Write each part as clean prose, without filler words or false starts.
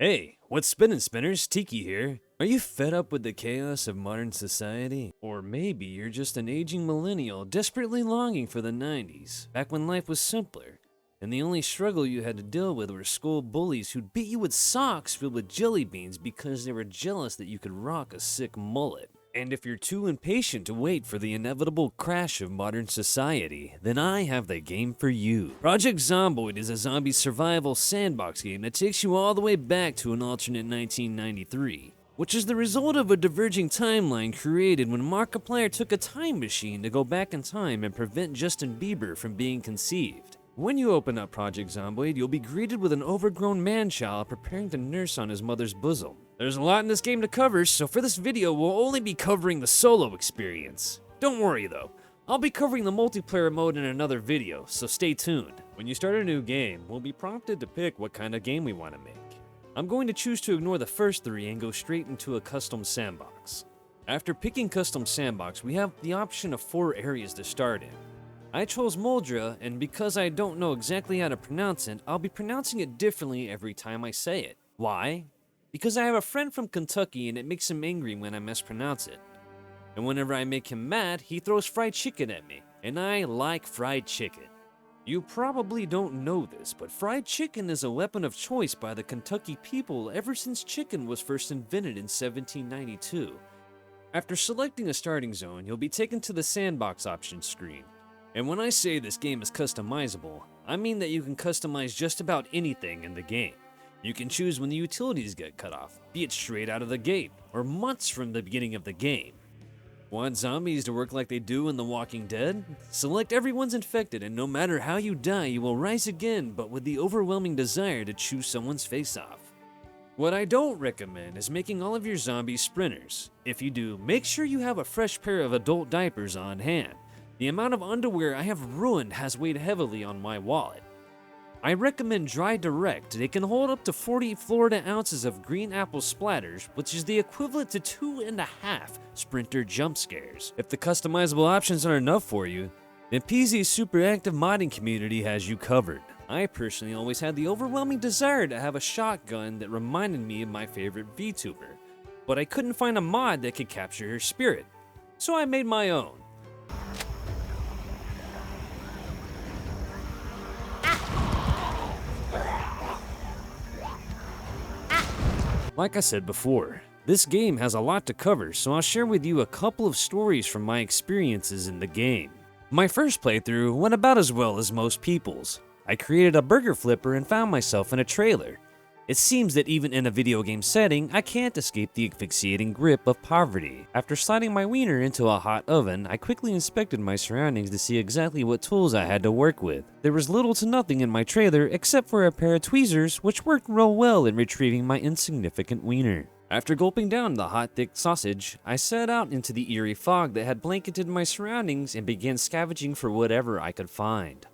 Hey, what's spinning, spinners? Tiki here. Are you fed up with the chaos of modern society? Or maybe you're just an aging millennial desperately longing for the 90s, back when life was simpler, and the only struggle you had to deal with were school bullies who'd beat you with socks filled with jelly beans because they were jealous that you could rock a sick mullet. And if you're too impatient to wait for the inevitable crash of modern society, then I have the game for you. Project Zomboid is a zombie survival sandbox game that takes you all the way back to an alternate 1993, which is the result of a diverging timeline created when Markiplier took a time machine to go back in time and prevent Justin Bieber from being conceived. When you open up Project Zomboid, you'll be greeted with an overgrown man-child preparing to nurse on his mother's bosom. There's a lot in this game to cover, so for this video, we'll only be covering the solo experience. Don't worry though, I'll be covering the multiplayer mode in another video, so stay tuned. When you start a new game, we'll be prompted to pick what kind of game we want to make. I'm going to choose to ignore the first three and go straight into a custom sandbox. After picking custom sandbox, we have the option of 4 areas to start in. I chose Moldra, and because I don't know exactly how to pronounce it, I'll be pronouncing it differently every time I say it. Why? Because I have a friend from Kentucky and it makes him angry when I mispronounce it. And whenever I make him mad, he throws fried chicken at me, and I like fried chicken. You probably don't know this, but fried chicken is a weapon of choice by the Kentucky people ever since chicken was first invented in 1792. After selecting a starting zone, you'll be taken to the sandbox options screen. And when I say this game is customizable, I mean that you can customize just about anything in the game. You can choose when the utilities get cut off, be it straight out of the gate, or months from the beginning of the game. Want zombies to work like they do in The Walking Dead? Select everyone's infected, and no matter how you die, you will rise again, but with the overwhelming desire to chew someone's face off. What I don't recommend is making all of your zombies sprinters. If you do, make sure you have a fresh pair of adult diapers on hand. The amount of underwear I have ruined has weighed heavily on my wallet. I recommend Dry Direct. They can hold up to 40 Florida ounces of green apple splatters, which is the equivalent to 2.5 Sprinter jump scares. If the customizable options aren't enough for you, then PZ's super active modding community has you covered. I personally always had the overwhelming desire to have a shotgun that reminded me of my favorite VTuber, but I couldn't find a mod that could capture her spirit, so I made my own. Like I said before, this game has a lot to cover, so I'll share with you a couple of stories from my experiences in the game. My first playthrough went about as well as most people's. I created a burger flipper and found myself in a trailer. It seems that even in a video game setting, I can't escape the asphyxiating grip of poverty. After sliding my wiener into a hot oven, I quickly inspected my surroundings to see exactly what tools I had to work with. There was little to nothing in my trailer except for a pair of tweezers, which worked real well in retrieving my insignificant wiener. After gulping down the hot, thick sausage, I set out into the eerie fog that had blanketed my surroundings and began scavenging for whatever I could find.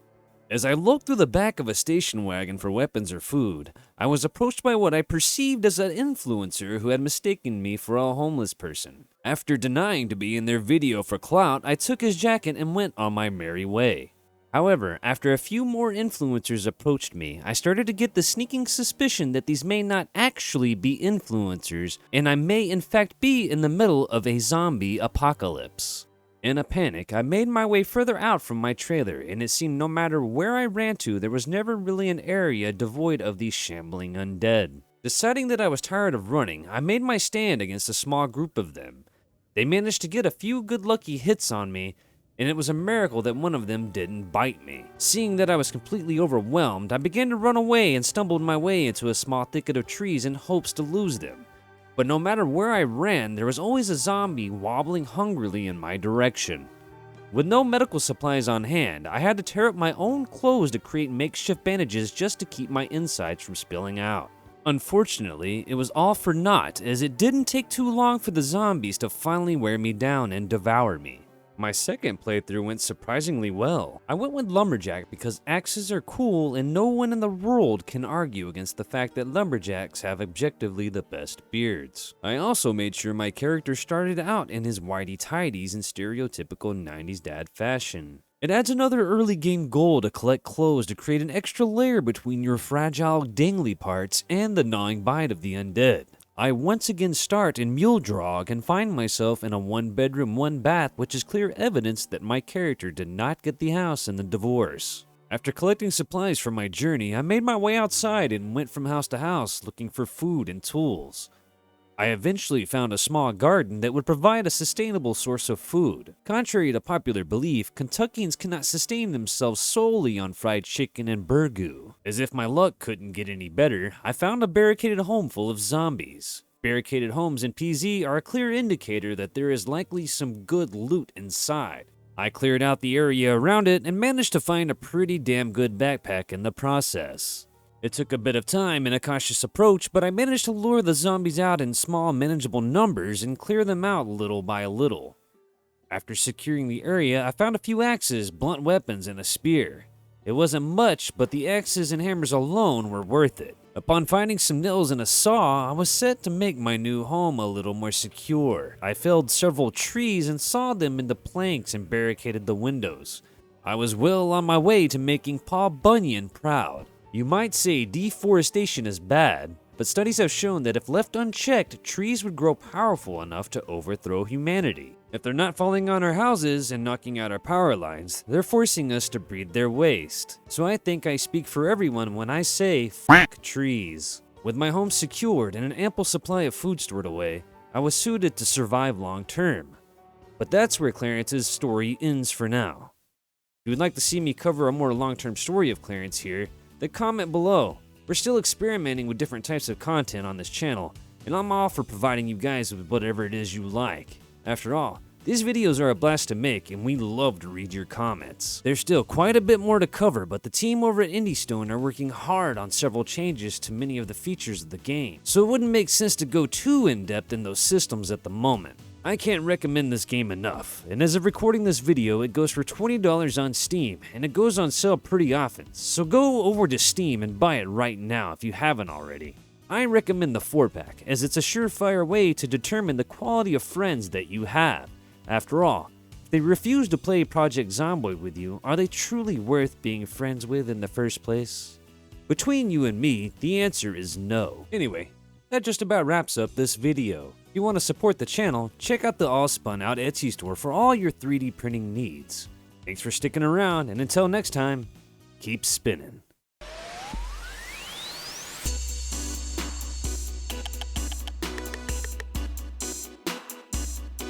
As I looked through the back of a station wagon for weapons or food, I was approached by what I perceived as an influencer who had mistaken me for a homeless person. After denying to be in their video for clout, I took his jacket and went on my merry way. However, after a few more influencers approached me, I started to get the sneaking suspicion that these may not actually be influencers, and I may in fact be in the middle of a zombie apocalypse. In a panic, I made my way further out from my trailer, and it seemed no matter where I ran to, there was never really an area devoid of these shambling undead. Deciding that I was tired of running, I made my stand against a small group of them. They managed to get a few good lucky hits on me, and it was a miracle that one of them didn't bite me. Seeing that I was completely overwhelmed, I began to run away and stumbled my way into a small thicket of trees in hopes to lose them. But no matter where I ran, there was always a zombie wobbling hungrily in my direction. With no medical supplies on hand, I had to tear up my own clothes to create makeshift bandages just to keep my insides from spilling out. Unfortunately, it was all for naught, as it didn't take too long for the zombies to finally wear me down and devour me. My second playthrough went surprisingly well. I went with Lumberjack because axes are cool and no one in the world can argue against the fact that lumberjacks have objectively the best beards. I also made sure my character started out in his whitey-tidies in stereotypical 90s dad fashion. It adds another early game goal to collect clothes to create an extra layer between your fragile, dangly parts and the gnawing bite of the undead. I once again start in Muledrog and find myself in a 1-bedroom, 1-bath, which is clear evidence that my character did not get the house in the divorce. After collecting supplies for my journey, I made my way outside and went from house to house looking for food and tools. I eventually found a small garden that would provide a sustainable source of food. Contrary to popular belief, Kentuckians cannot sustain themselves solely on fried chicken and burgoo. As if my luck couldn't get any better, I found a barricaded home full of zombies. Barricaded homes in PZ are a clear indicator that there is likely some good loot inside. I cleared out the area around it and managed to find a pretty damn good backpack in the process. It took a bit of time and a cautious approach, but I managed to lure the zombies out in small, manageable numbers and clear them out little by little. After securing the area, I found a few axes, blunt weapons, and a spear. It wasn't much, but the axes and hammers alone were worth it. Upon finding some nails and a saw, I was set to make my new home a little more secure. I felled several trees and sawed them into planks and barricaded the windows. I was well on my way to making Paul Bunyan proud. You might say deforestation is bad, but studies have shown that if left unchecked, trees would grow powerful enough to overthrow humanity. If they're not falling on our houses and knocking out our power lines, they're forcing us to breed their waste. So I think I speak for everyone when I say, fuck trees. With my home secured and an ample supply of food stored away, I was suited to survive long term. But that's where Clarence's story ends for now. If you would like to see me cover a more long-term story of Clarence here, then comment below. We're still experimenting with different types of content on this channel, and I'm all for providing you guys with whatever it is you like. After all, these videos are a blast to make, and we love to read your comments. There's still quite a bit more to cover, but the team over at IndieStone are working hard on several changes to many of the features of the game, so it wouldn't make sense to go too in-depth in those systems at the moment. I can't recommend this game enough, and as of recording this video, it goes for $20 on Steam, and it goes on sale pretty often, so go over to Steam and buy it right now if you haven't already. I recommend the 4-pack, as it's a surefire way to determine the quality of friends that you have. After all, if they refuse to play Project Zomboid with you, are they truly worth being friends with in the first place? Between you and me, the answer is no. Anyway, that just about wraps up this video. If you want to support the channel, check out the All Spun Out Etsy store for all your 3D printing needs. Thanks for sticking around, and until next time, keep spinning.